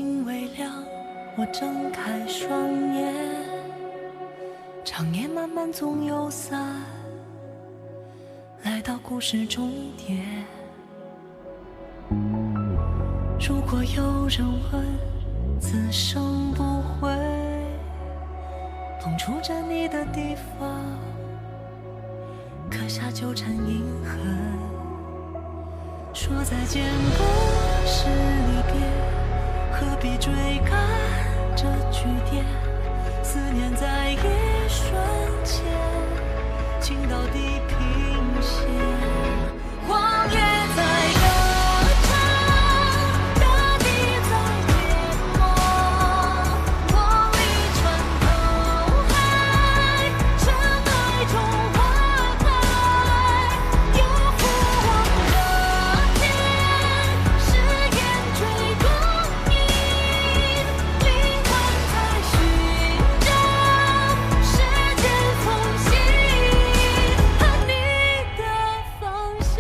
星微亮，我睁开双眼，长夜漫漫总有散，来到故事终点。如果有人问，此生不悔，碰触着你的地方，刻下纠缠印痕。说再见不是离别，何必追赶这句点？思念在一瞬间，情到地平线。荒野在歌唱，大地在淹没，我离穿透海，尘埃中花开，有复往的天，誓言追光阴，灵魂在寻找时间缝隙和你的方向。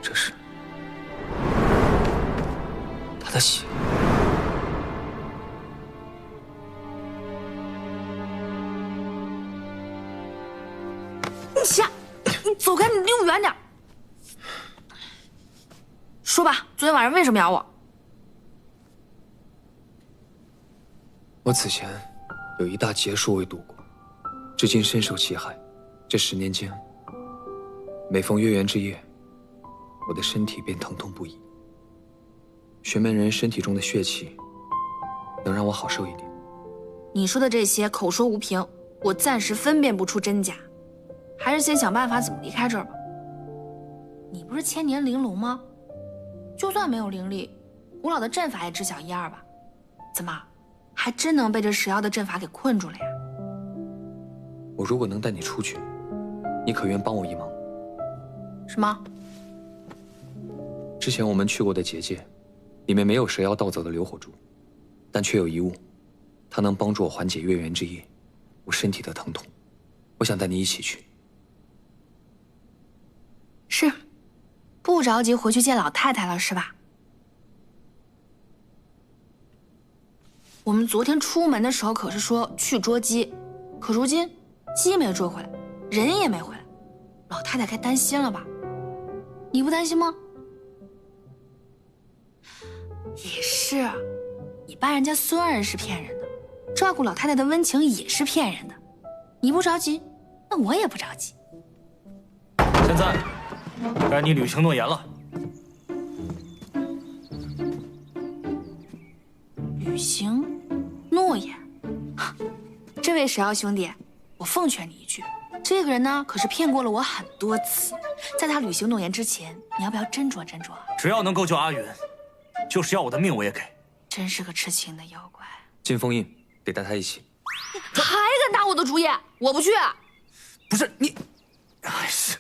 这是他的血。你走开，你离我远点。说吧，昨天晚上为什么咬我？我此前有一大劫数未度过，至今深受其害。这10年间，每逢月圆之夜，我的身体便疼痛不已。玄门人身体中的血气，能让我好受一点。你说的这些口说无凭，我暂时分辨不出真假，还是先想办法怎么离开这儿吧。你不是千年玲珑吗？就算没有灵力，古老的阵法也知晓一二吧？怎么，还真能被这蛇妖的阵法给困住了呀？我如果能带你出去，你可愿帮我一忙？什么？之前我们去过的结界，里面没有蛇妖盗走的流火珠，但却有一物，它能帮助我缓解月圆之夜我身体的疼痛。我想带你一起去。是，不着急回去见老太太了是吧？我们昨天出门的时候可是说去捉鸡，可如今鸡没捉回来，人也没回来，老太太该担心了吧？你不担心吗？也是，你搬人家孙儿是骗人的，照顾老太太的温情也是骗人的。你不着急，那我也不着急。现在该你履行诺言了。履行诺言？这位蛇妖兄弟，我奉劝你一句，这个人呢可是骗过了我很多次，在他履行诺言之前，你要不要斟酌斟酌啊？只要能够救阿云，就是要我的命我也给。真是个痴情的妖怪。金封印得带他一起。还敢打我的主意？我不去。不是你，还是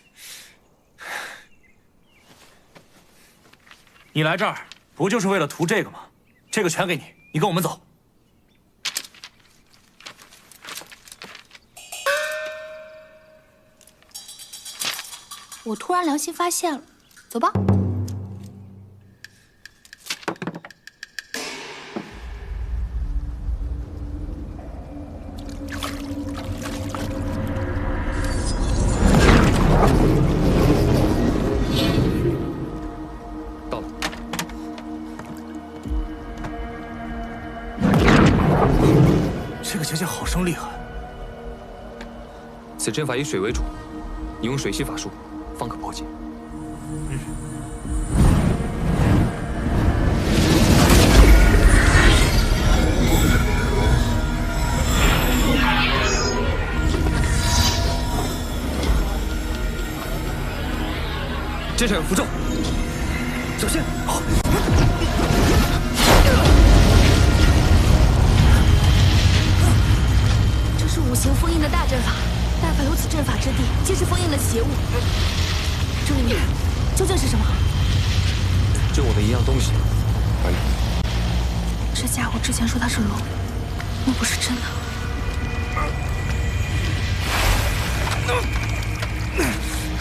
你来这儿不就是为了图这个吗？这个全给你，你跟我们走。我突然良心发现了，走吧。到了。这个结界好生厉害。此阵法以水为主，你用水系法术方可破解。身上有符咒，小心！好。这是5行封印的大阵法，但凡有此阵法之地，皆是封印的邪物。这里面究竟是什么？就我的一样东西而已。这家伙之前说他是龙，那不是真的。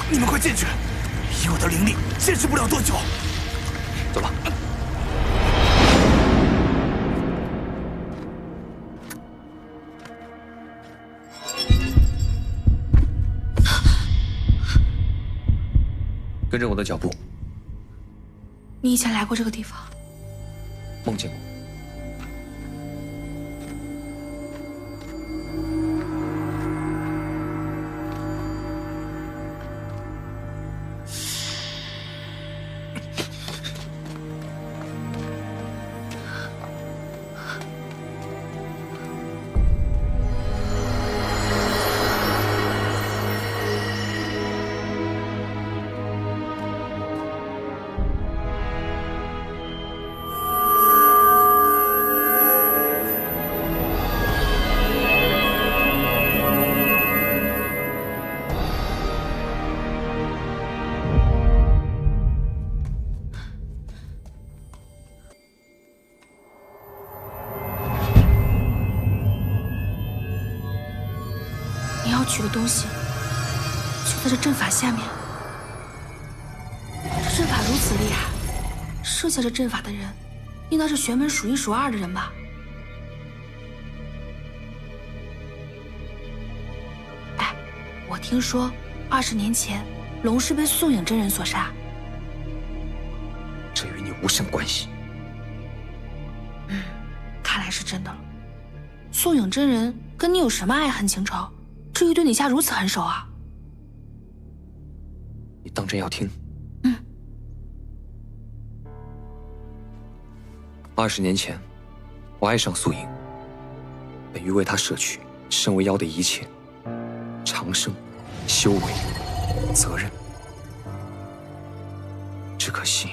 你们快进去！以我的灵力，坚持不了多久。走吧。跟着我的脚步。你以前来过这个地方？梦见过。取的东西就在这阵法下面。这阵法如此厉害，设下这阵法的人应当是玄门数1数2的人吧？哎，我听说20年前龙是被素影真人所杀。这与你无甚关系。看来是真的了。素影真人跟你有什么爱恨情仇？至于对你下如此狠手啊！你当真要听？20年前，我爱上素影，本欲为她舍去身为妖的一切：长生、修为、责任。只可惜，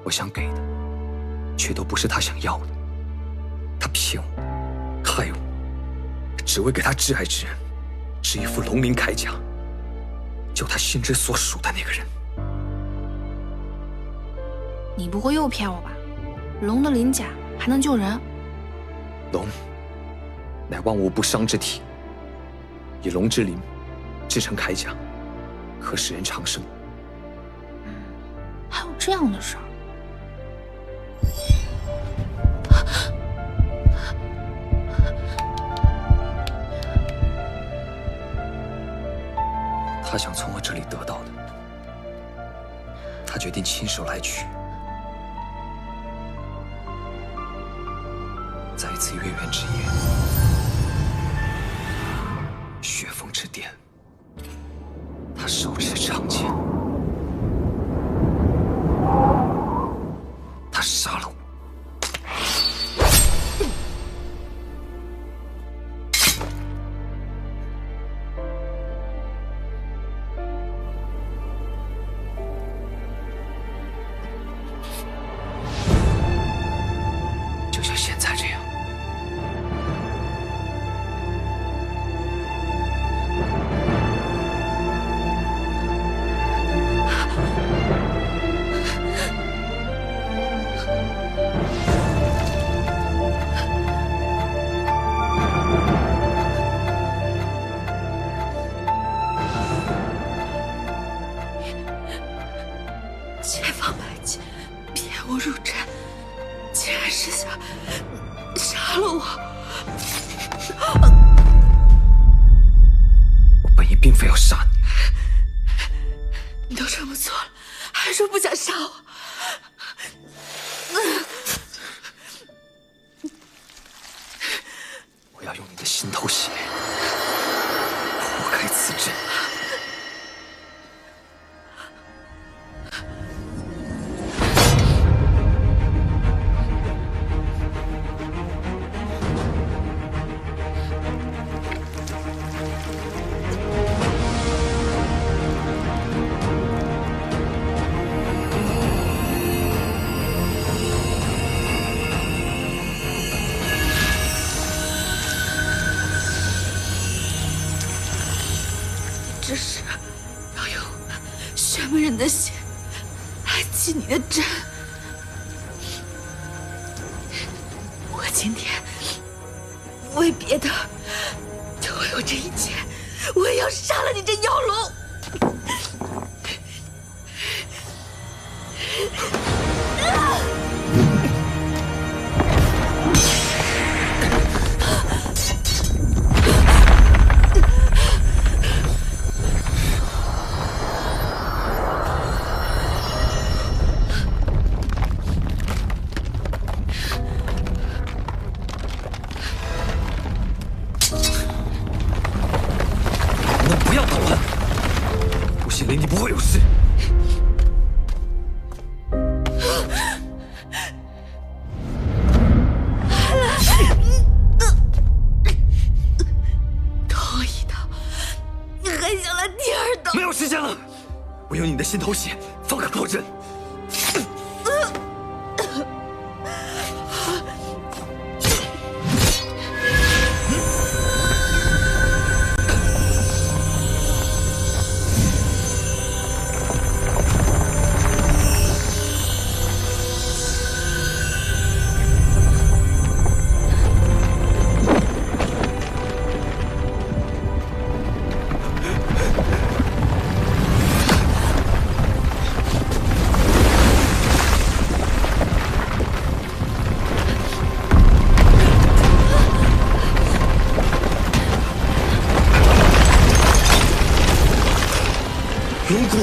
我想给的，却都不是她想要的。她骗我，害我。只为给他挚爱之人织一副龙鳞铠甲，救他心之所属的那个人。你不会又骗我吧？龙的鳞甲还能救人？龙乃万物不伤之体，以龙之鳞制成铠甲，可使人长生。还有这样的事儿？他想从我这里得到的，他决定亲手来取。在一次月圆之夜，雪峰之巅，他手持长剑，他杀了我。只是要用玄门人的血来系你的针。我今天为别的，就为我这一切，我也要杀了你这妖龙！林，你不会有事。头一刀，你还想来第二刀？没有时间了，我有你的心头血，方可破阵。龙骨，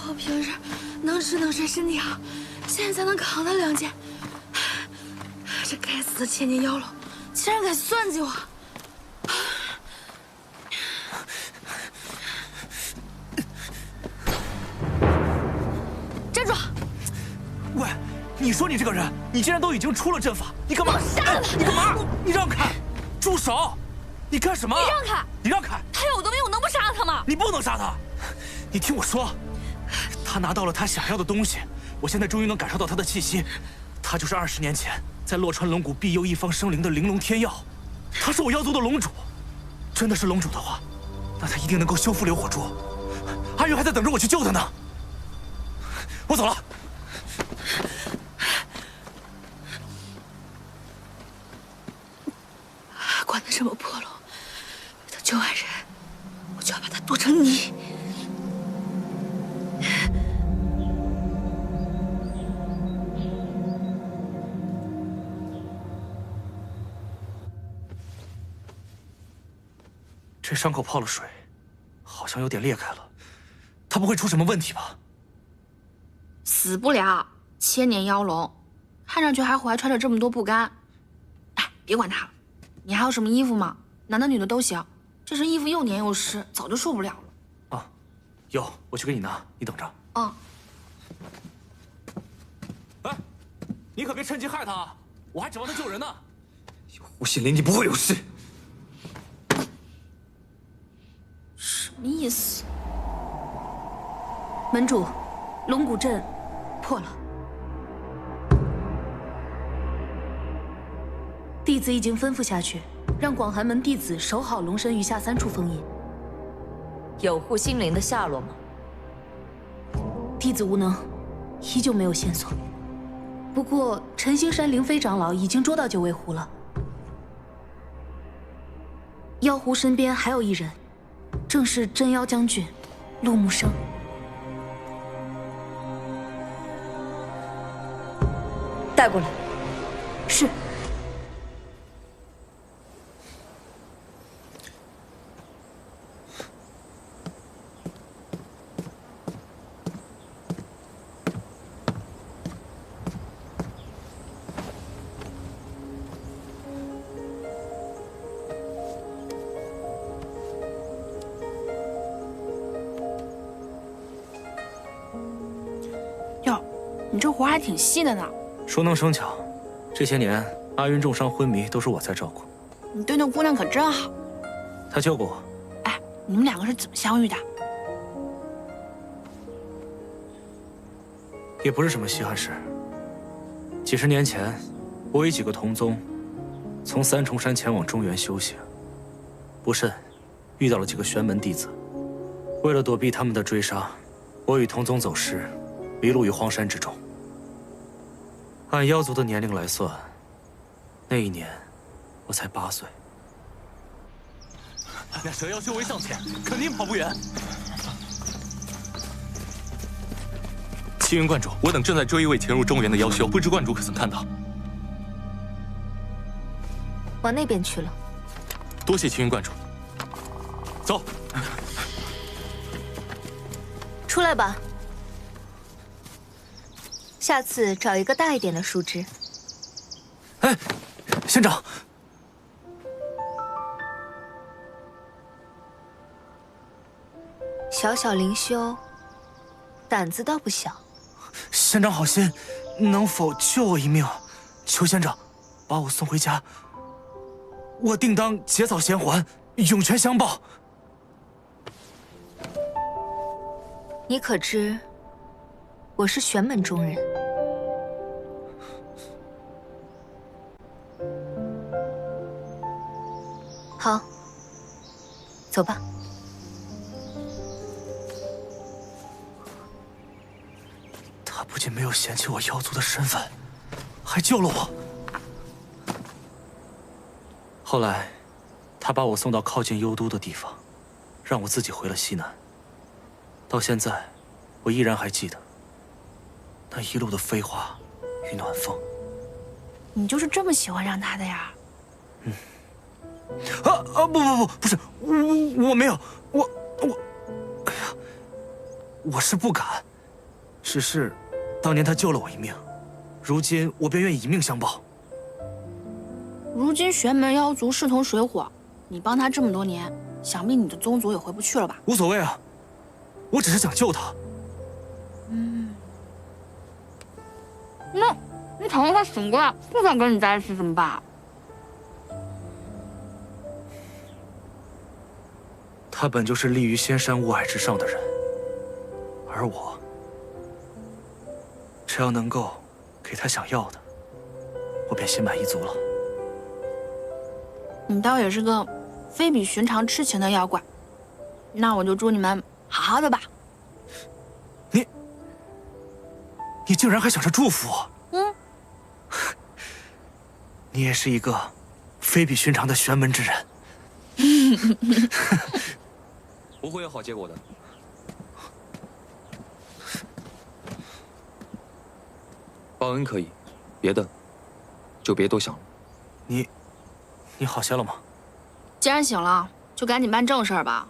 我平时能吃能睡，身体好，现在才能扛得2件。这该死的千年妖龙，竟然敢算计我！站住！喂，你说你这个人，你既然都已经出了阵法，你干嘛？杀了他！你干嘛？你让开！住手！你干什么？你让开！你让开！他要我的命，我能不杀了他吗？你不能杀他！你听我说，他拿到了他想要的东西，我现在终于能感受到他的气息。他就是20年前在洛川龙谷庇佑一方生灵的玲珑天耀，他是我妖族的龙主。真的是龙主的话，那他一定能够修复流火珠。阿玉还在等着我去救他呢。我走了。管他什么破龙，为他救爱人，我就要把他剁成泥。这伤口泡了水，好像有点裂开了。他不会出什么问题吧？死不了，千年妖龙，看上去还怀揣着这么多不甘。哎，别管他了。你还有什么衣服吗？男的女的都行。这身衣服又黏又湿，早就受不了了。啊，有，我去给你拿，你等着。嗯。哎，你可别趁机害他啊！我还指望他救人呢。吴心凌，你不会有事。么意思？门主，龙骨阵破了。弟子已经吩咐下去，让广寒门弟子守好龙神余下3处封印。有护心灵的下落吗？弟子无能，依旧没有线索。不过陈星山灵飞长老已经捉到九尾狐了。妖狐身边还有一人，正是真妖将军陆木生。带过来。是。哟，你这活还挺细的呢。说能生巧，这些年阿云重伤昏迷都是我在照顾。你对那姑娘可真好。她救过我。哎，你们2个是怎么相遇的？也不是什么稀罕事。几十年前，我与几个同宗从三重山前往中原修行，不慎遇到了几个玄门弟子。为了躲避他们的追杀，我与同宗走失，迷路于荒山之中。按妖族的年龄来算，那一年我才8岁。那蛇妖修为尚浅，肯定跑不远。青云观主，我等正在追一位潜入中原的妖修，不知观主可曾看到？往那边去了。多谢青云观主。走。出来吧。下次找一个大一点的树枝。哎，仙长。小小灵修，胆子倒不小。仙长好心，能否救我一命？求仙长把我送回家，我定当结草衔环，涌泉相报。你可知，我是玄门中人。好，走吧。他不仅没有嫌弃我妖族的身份，还救了我。后来，他把我送到靠近幽都的地方，让我自己回了西南。到现在，我依然还记得那一路的飞花与暖风。你就是这么喜欢上他的呀？嗯。不是，我没有，哎呀，我是不敢，只是，当年他救了我一命，如今我便愿意以命相报。如今玄门妖族势同水火，你帮他这么多年，想必你的宗族也回不去了吧？无所谓啊，我只是想救他。那你倘若他醒过来，不想跟你在一起怎么办？他本就是立于仙山雾霭之上的人，而我，只要能够给他想要的，我便心满意足了。你倒也是个非比寻常痴情的妖怪，那我就祝你们好好的吧。你竟然还想着祝福我？你也是一个非比寻常的玄门之人。不会有好结果的。报恩可以，别的就别多想了。你好些了吗？既然醒了，就赶紧办正事儿吧。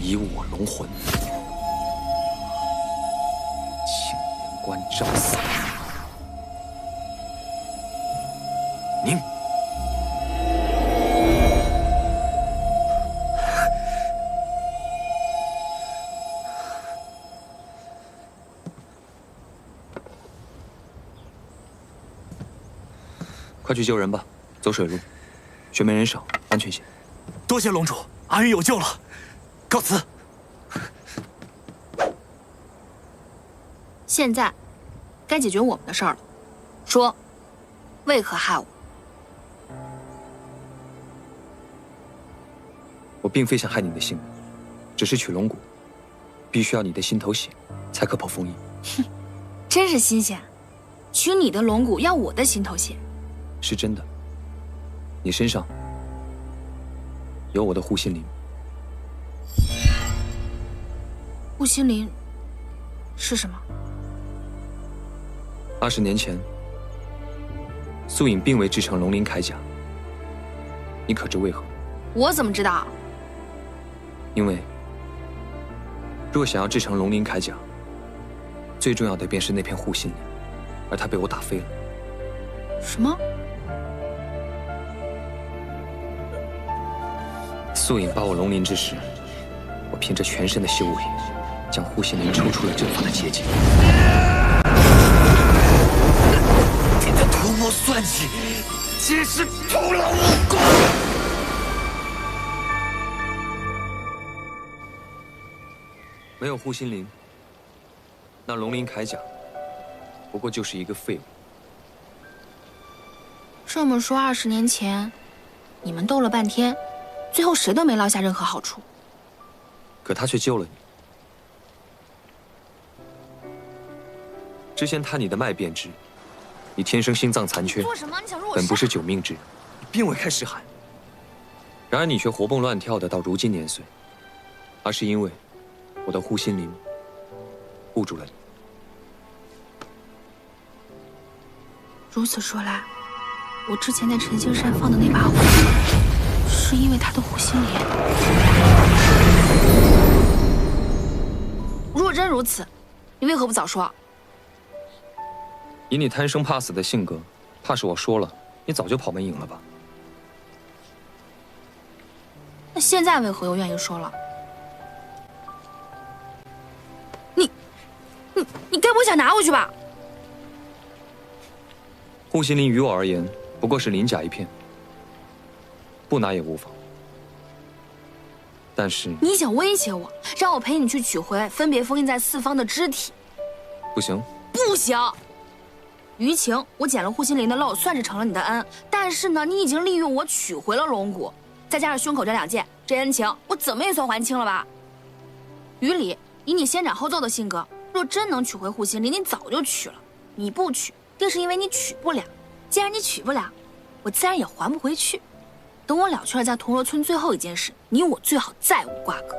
以我龙魂，青莲关照散。您。快去救人吧，走水路，雪门人少，安全些。多谢龙主，阿玉有救了，告辞。现在该解决我们的事儿了，说，为何害我？我并非想害你的性命，只是取龙骨，必须要你的心头血，才可剖封印。哼，真是新鲜，取你的龙骨要我的心头血。是真的，你身上有我的护心灵。护心灵是什么20年前，素隐并未制成龙鳞铠甲，你可知为何？我怎么知道？因为若想要制成龙鳞铠甲，最重要的便是那片护心灵，而它被我打飞了。什么？素隐把我龙鳞之时，我凭着全身的修为，将护心灵抽出了阵法的结界。你的图谋算计，皆是徒劳无功。没有护心灵，那龙鳞铠甲不过就是一个废物。这么说，20年前你们斗了半天，最后谁都没捞下任何好处。可他却救了你。之前探你的脉便知，你天生心脏残缺，做什么？你想说我本不是九命之人，并未开识海。然而你却活蹦乱跳的到如今年岁，而是因为我的护心灵护住了你。如此说来，我之前在晨星山放的那把火，是因为他的护心灵。若真如此，你为何不早说？以你贪生怕死的性格，怕是我说了，你早就跑门营了吧？那现在为何又愿意说了？你该不会想拿回去吧？护心灵于我而言，不过是鳞甲一片，不拿也无妨。但是你想威胁我，让我陪你去取回分别封印在四方的肢体？不行，不行！于情，我捡了护心灵的漏，算是成了你的恩。但是呢，你已经利用我取回了龙骨，再加上胸口这2剑，这恩情我怎么也算还清了吧？于理，以你先斩后奏的性格，若真能取回护心灵，你早就取了。你不取，定是因为你取不了。既然你取不了，我自然也还不回去。等我了却了在铜锣村最后一件事，你我最好再无瓜葛。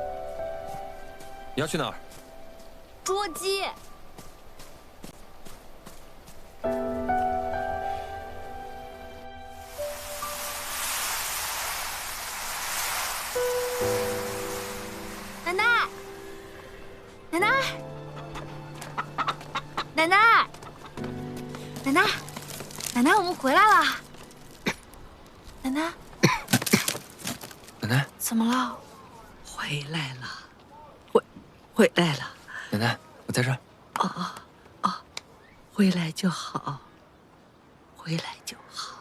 你要去哪儿？捉鸡。奶奶，奶奶，奶奶，奶奶，奶奶，我们回来了。奶奶，奶奶，怎么了？回来了，回来了。奶奶，我在这儿。回来就好，回来就好。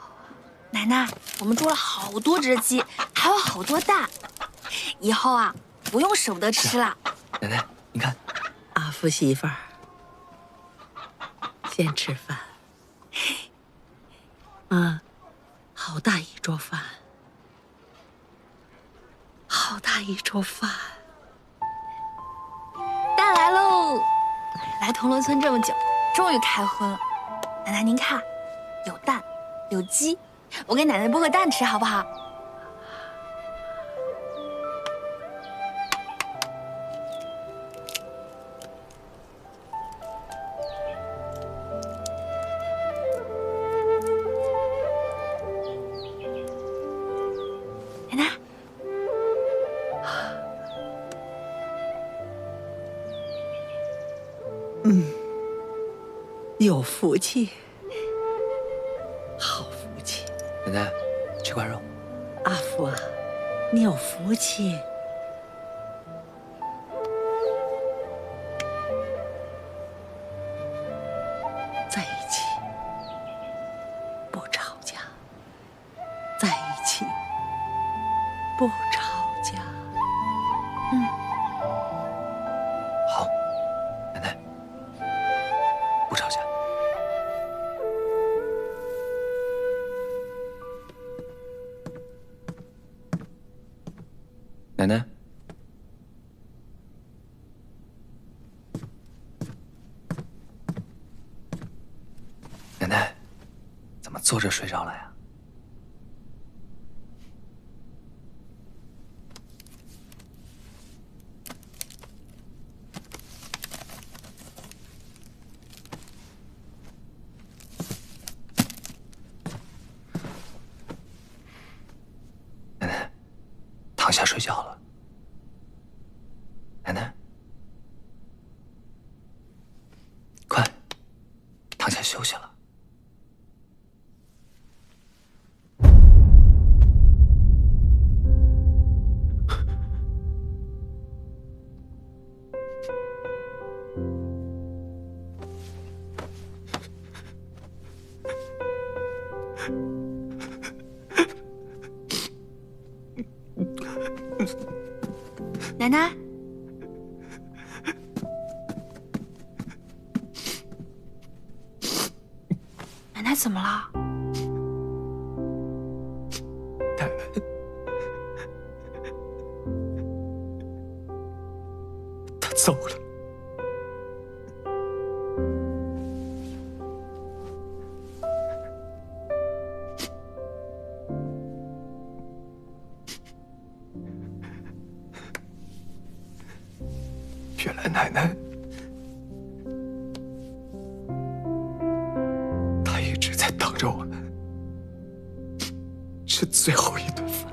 奶奶，我们捉了好多只鸡，还有好多蛋，以后啊，不用舍不得吃了。奶奶，你看，阿福媳妇儿，先吃饭。好大一桌饭，好大一桌饭。蛋来喽！来铜锣村这么久，终于开荤了。奶奶您看，有蛋，有鸡，我给奶奶剥个蛋吃好不好？奶奶，有福气，好福气。奶奶，吃块肉。阿福啊，你有福气。在一起，不吵架。吵架。奶奶，奶奶，怎么坐着睡着了呀？奶奶，躺下睡觉了。奶奶，快，躺下休息了。奶奶，奶奶怎么了？奶奶，她走了。原来奶奶，她一直在等着我们吃最后一顿饭。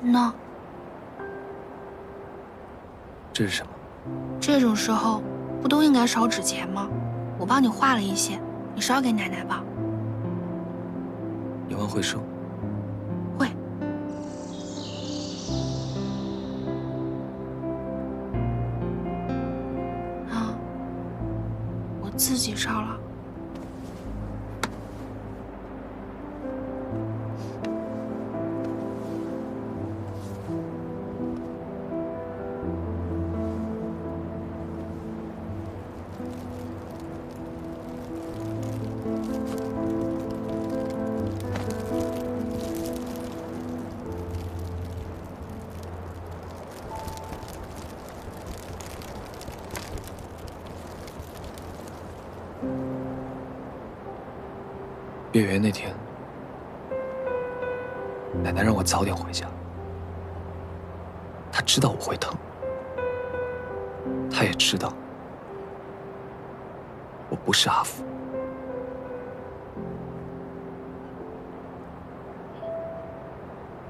那这是什么？这种时候不都应该烧纸钱吗？我帮你画了一些，你烧给奶奶吧。你问会收？会。啊，我自己烧了。月圆那天，奶奶让我早点回家。她知道我会疼，她也知道我不是阿福。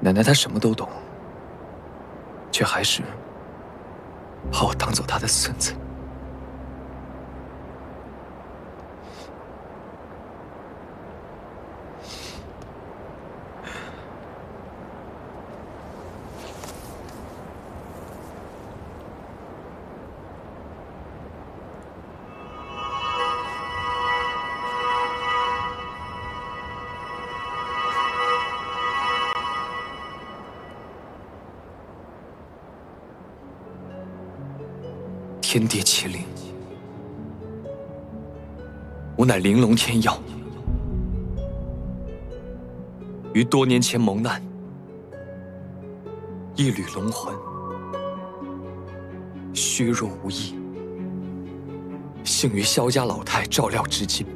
奶奶她什么都懂，却还是把我当做她的孙子。天地麒麟，吾乃玲珑天妖，于多年前蒙难，一缕龙魂，虚弱无益，幸于萧家老太照料至今，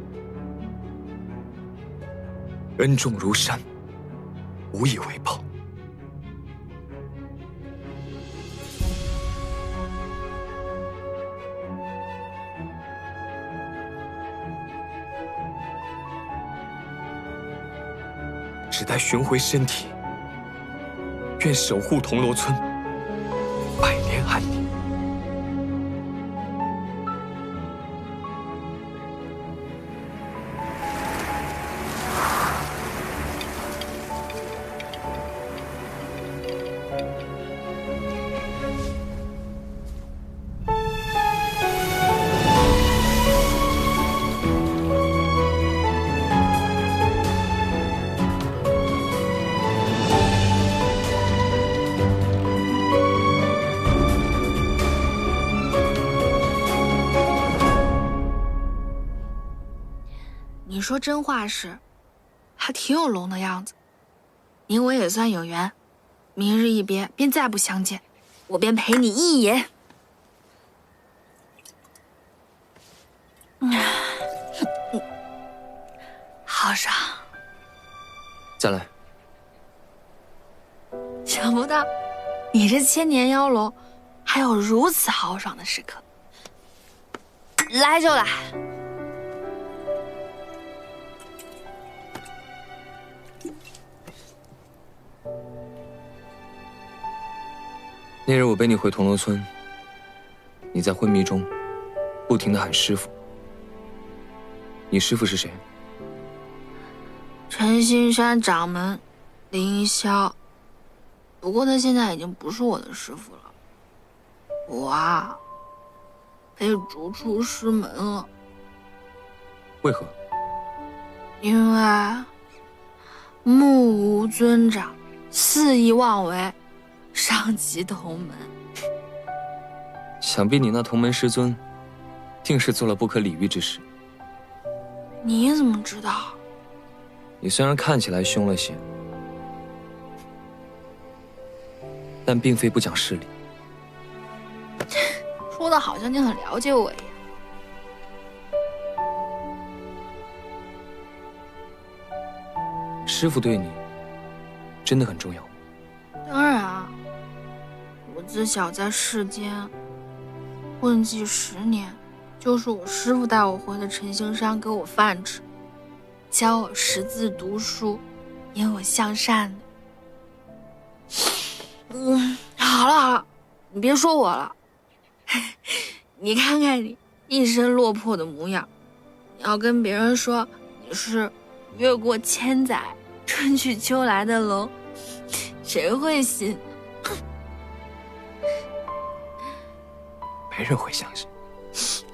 恩重如山，无以为报。只待寻回身体，愿守护铜锣村，百年安宁。你说真话是，还挺有龙的样子。你我也算有缘，明日一别，便再不相见，我便陪你一饮。好爽！再来。想不到，你这千年妖龙，还有如此豪爽的时刻。来就来。那日我背你回铜锣村，你在昏迷中不停地喊师傅。你师傅是谁？陈星山掌门凌霄，不过他现在已经不是我的师傅了。我啊，被逐出师门了。为何？因为目无尊长，肆意妄为，伤及同门。想必你那同门师尊，定是做了不可理喻之事。你怎么知道？你虽然看起来凶了些，但并非不讲事理。说的好像你很了解我一样。师傅对你真的很重要。当然啊，我自小在世间混迹10年，就是我师傅带我回的陈星山给我饭吃，教我识字读书，引我向善的。好了，你别说我了。你看看你一身落魄的模样，你要跟别人说你是越过千载春去秋来的龙，谁会信？没人会相信。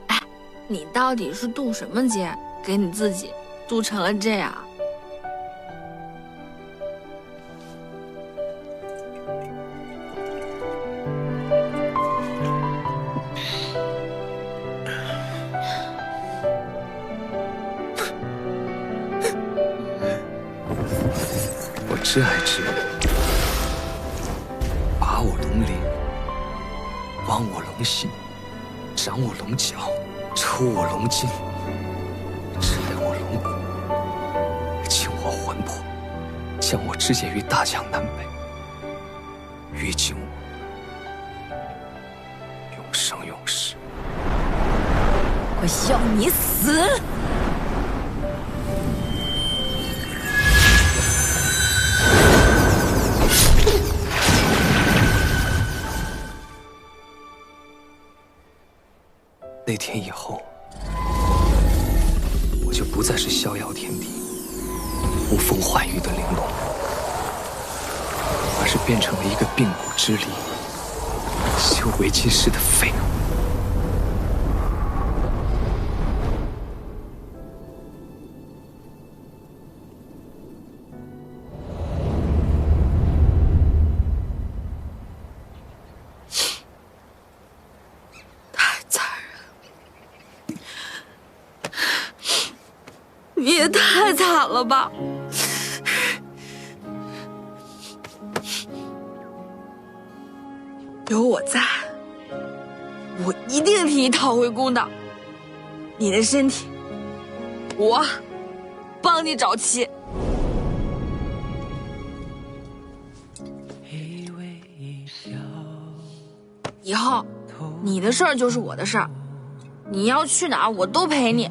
哎，你到底是渡什么劫，给你自己渡成了这样？我挚爱之人，拔我龙鳞，剜我龙心，斩我龙角，抽我龙筋，吃掉我龙骨，清我魂魄，将我肢解于大江南北，于今我永生永世。我要你死！那天以后，我就不再是逍遥天地、呼风唤雨的玲珑，而是变成了一个鬓骨之力、修为尽失的废物。你也太惨了吧！有我在，我一定替你讨回公道。你的身体，我帮你找齐。以后你的事儿就是我的事儿，你要去哪儿我都陪你。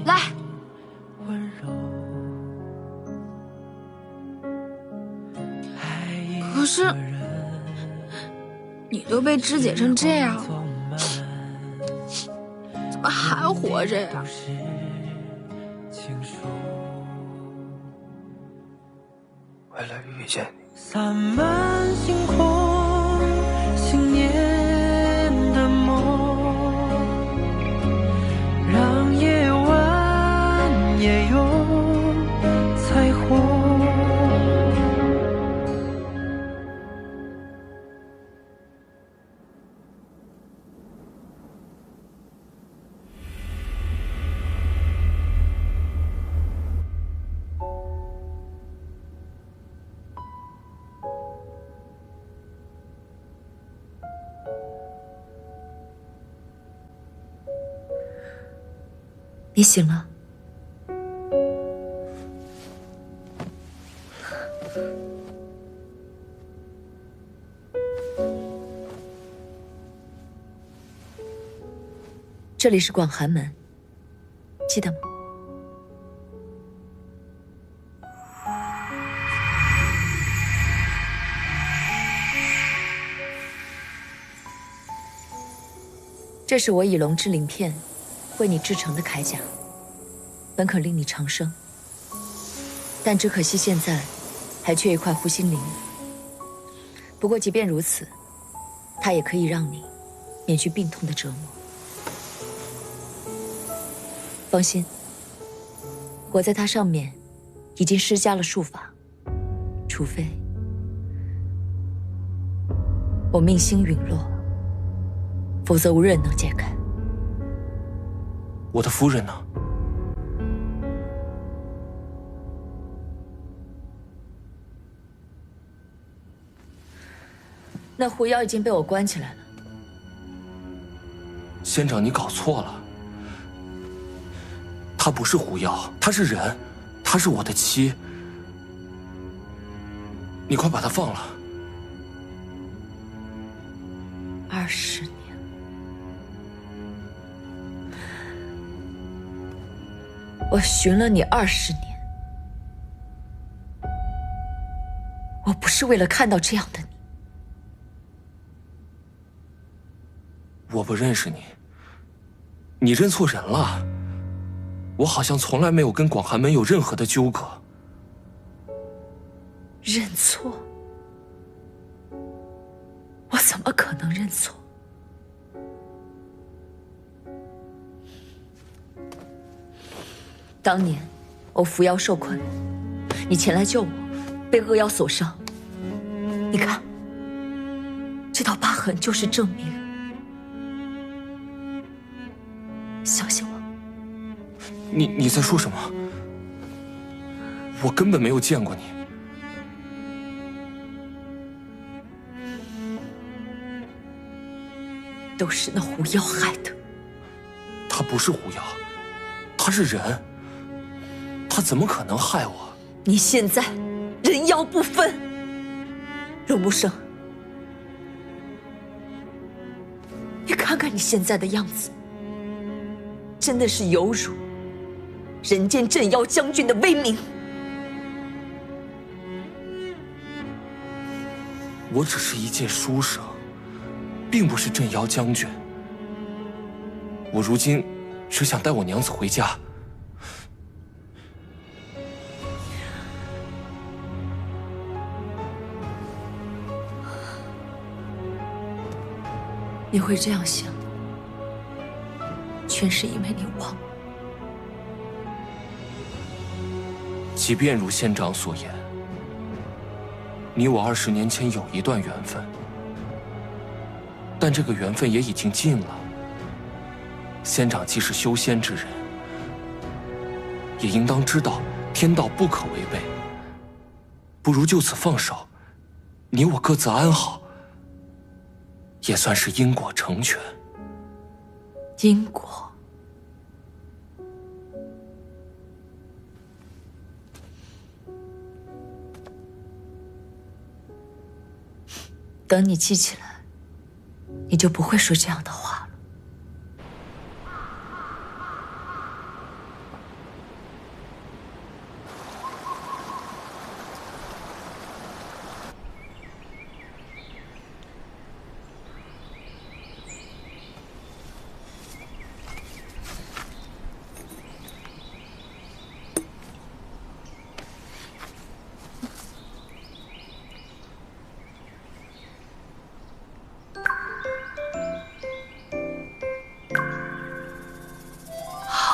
来。可是，你都被肢解成这样了，怎么还活着呀？为了遇见你。洒满星空，信念的梦，让夜晚也有彩虹。你醒了。这里是广寒门，记得吗？这是我以龙之鳞片为你制成的铠甲，本可令你长生，但只可惜现在还缺一块护心灵。不过即便如此，它也可以让你免去病痛的折磨。放心，我在它上面已经施加了术法，除非我命星陨落，否则无人能解开。我的夫人呢？那狐妖已经被我关起来了。仙长，你搞错了。她不是狐妖，她是人，她是我的妻。你快把她放了。20年，我寻了你20年，我不是为了看到这样的你。我不认识你，你认错人了。我好像从来没有跟广寒门有任何的纠葛。认错？我怎么可能认错？当年我伏妖受困，你前来救我，被恶妖所伤。你看，这道疤痕就是证明。相信我。你在说什么？我根本没有见过你。都是那狐妖害的。他不是狐妖，他是人，他怎么可能害我？你现在人妖不分，荣木生，你看看你现在的样子，真的是有辱人间镇妖将军的威名。我只是一介书生，并不是镇妖将军。我如今只想带我娘子回家。你会这样想，全是因为你忘了。即便如仙长所言，你我20年前有一段缘分，但这个缘分也已经尽了。仙长既是修仙之人，也应当知道天道不可违背，不如就此放手，你我各自安好，也算是因果成全。因果？等你记起来，你就不会说这样的话了。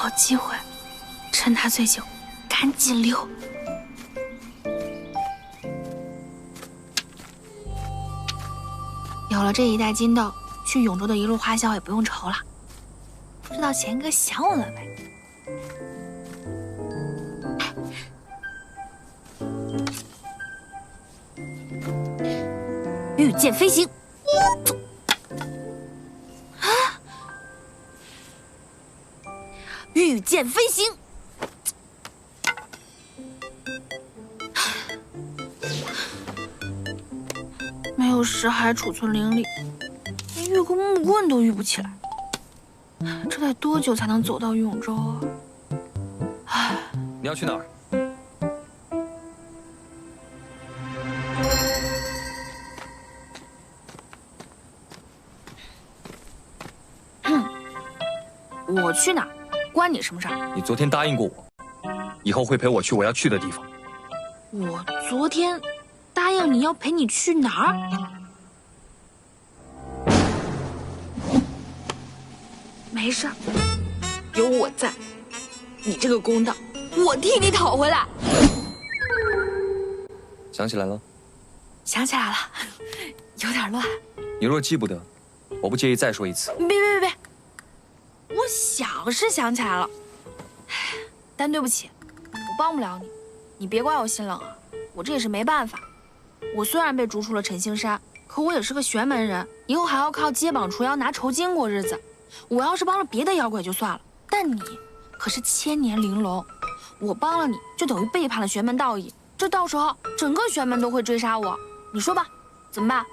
好机会，趁他醉酒，赶紧溜。有了这一袋金豆，去永州的一路花销也不用愁了。不知道钱哥想我了没？御剑飞行。御剑飞行，没有识海储存灵力，连御空木棍都御不起来，这得多久才能走到永州啊？唉，你要去哪儿？我去哪儿？关你什么事儿？你昨天答应过我，以后会陪我去我要去的地方。我昨天答应你要陪你去哪儿？没事儿，有我在，你这个公道，我替你讨回来。想起来了？想起来了，有点乱。你若记不得，我不介意再说一次。别！我想是想起来了，但对不起，我帮不了你，你别怪我心冷啊，我这也是没办法。我虽然被逐出了陈星山，可我也是个玄门人，以后还要靠接榜除妖拿酬金过日子。我要是帮了别的妖怪就算了，但你可是千年玲珑，我帮了你就等于背叛了玄门道义，这到时候整个玄门都会追杀我，你说吧，怎么办？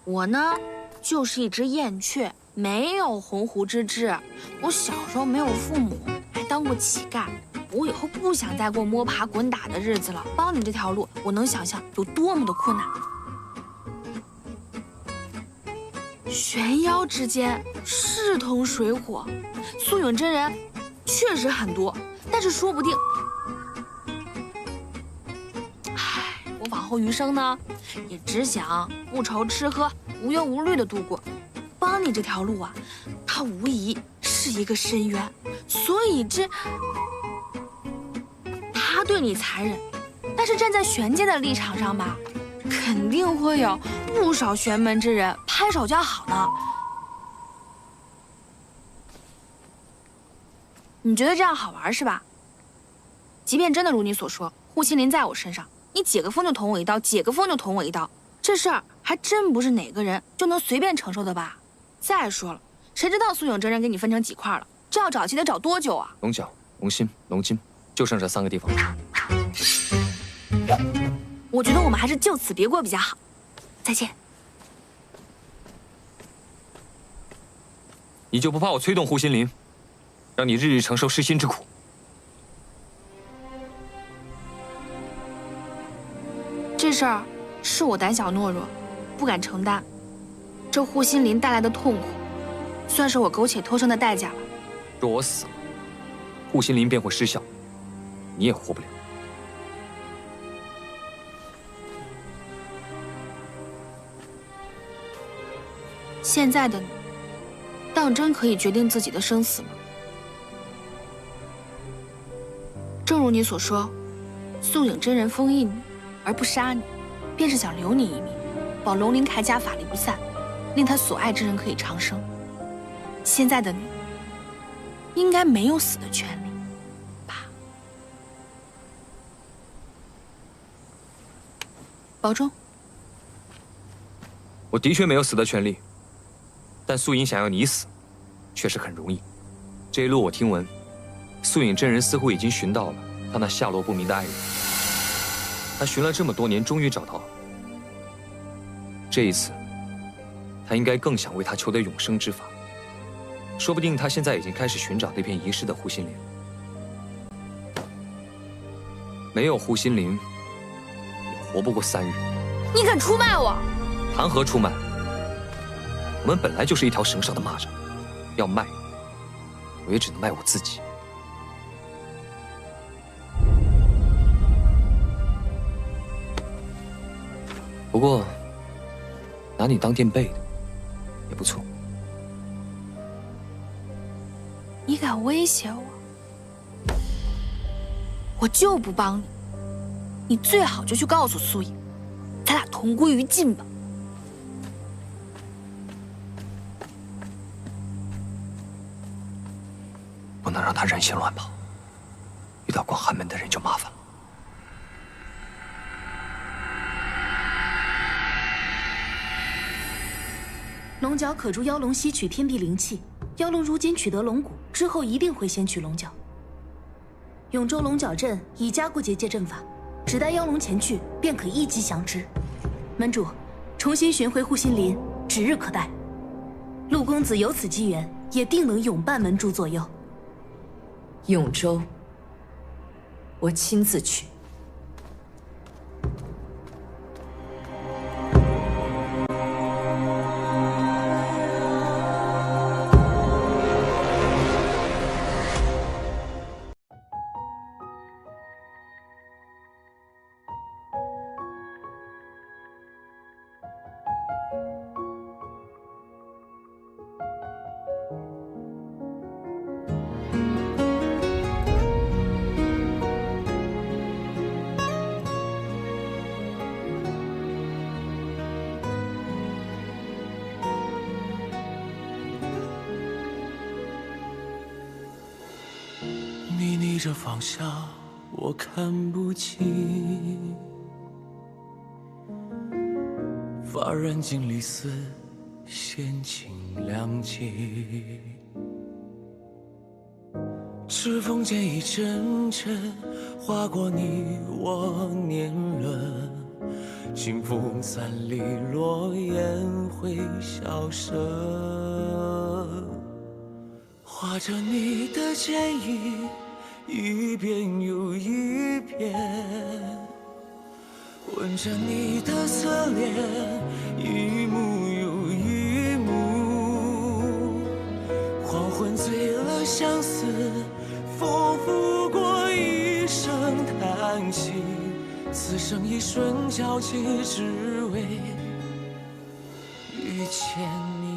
我呢，就是一只燕雀。没有鸿鹄之志，我小时候没有父母，还当过乞丐。我以后不想再过摸爬滚打的日子了。帮你这条路，我能想象有多么的困难。玄妖之间势同水火，素影真人确实很多，但是说不定，我往后余生呢，也只想不愁吃喝，无忧无虑的度过。帮你这条路啊，它无疑是一个深渊，所以他对你残忍，但是站在玄界的立场上吧，肯定会有不少玄门之人拍手叫好呢。你觉得这样好玩是吧？即便真的如你所说，护心灵在我身上，你解个封就捅我一刀，解个封就捅我一刀，这事儿还真不是哪个人就能随便承受的吧？再说了，谁知道素影真人给你分成几块了？这要找齐得找多久啊？龙角、龙心、龙筋，就剩这3个地方。我觉得我们还是就此别过比较好。再见。你就不怕我催动护心灵，让你日日承受失心之苦？这事儿是我胆小懦弱，不敢承担。这护心灵带来的痛苦，算是我苟且偷生的代价了。若我死了，护心灵便会失效，你也活不了。现在的你，当真可以决定自己的生死吗？正如你所说，素影真人封印你，而不杀你，便是想留你一命，保龙鳞铠甲法力不散，令他所爱之人可以长生。现在的你，应该没有死的权利吧？保重。我的确没有死的权利，但素影想要你死，确实很容易。这一路我听闻，素影真人似乎已经寻到了他那下落不明的爱人。他寻了这么多年，终于找到了。这一次，他应该更想为他求得永生之法。说不定他现在已经开始寻找那片遗失的护心灵。没有护心灵，也活不过3日。你敢出卖我？谈何出卖？我们本来就是一条绳上的蚂蚱，要卖，我也只能卖我自己。不过，拿你当垫背的也不错。你敢威胁我，我就不帮你。你最好就去告诉苏影，咱俩同归于尽吧。不能让他人心乱跑，遇到广寒门的人就麻烦了。龙角可助妖龙吸取天地灵气，妖龙如今取得龙骨之后，一定会先取龙角。永州龙角阵已加固结界阵法，只待妖龙前去，便可一击降之。门主，重新寻回护心林，指日可待。陆公子有此机缘，也定能永伴门主左右。永州，我亲自去。你逆着方向，我看不清。发染尽离丝，闲情两极。指缝间一阵阵划过你我年轮，清风散离，落雁会消失。画着你的剪影，一遍又一遍，吻着你的侧脸，一幕又一幕。黄昏醉了相思，风拂过一声叹息，此生一瞬交集，只为遇见你。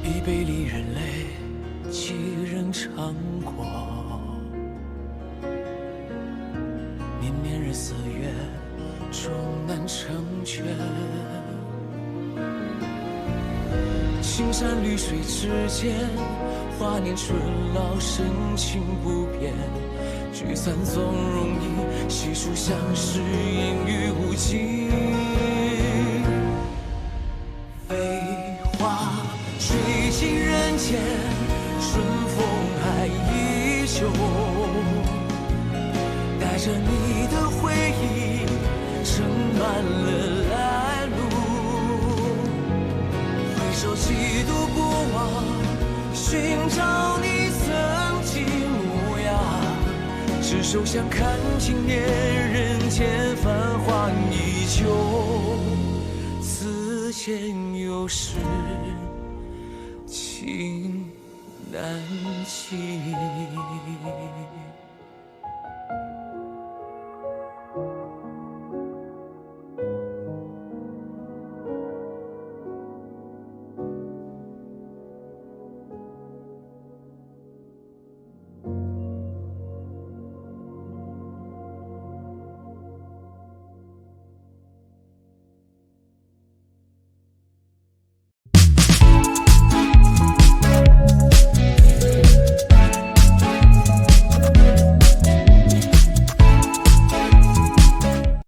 一杯离人泪，几人尝过？年年日4月，终难成全。青山绿水之间，华年春老，深情不变。聚散总容易，细数相识，烟雨无尽。飞花吹尽人间，春风还依旧。带着你的回忆，盛满了来路。回首几度过往，寻找你曾经模样。执手相看经年，人间繁华依旧。此间有时情难弃。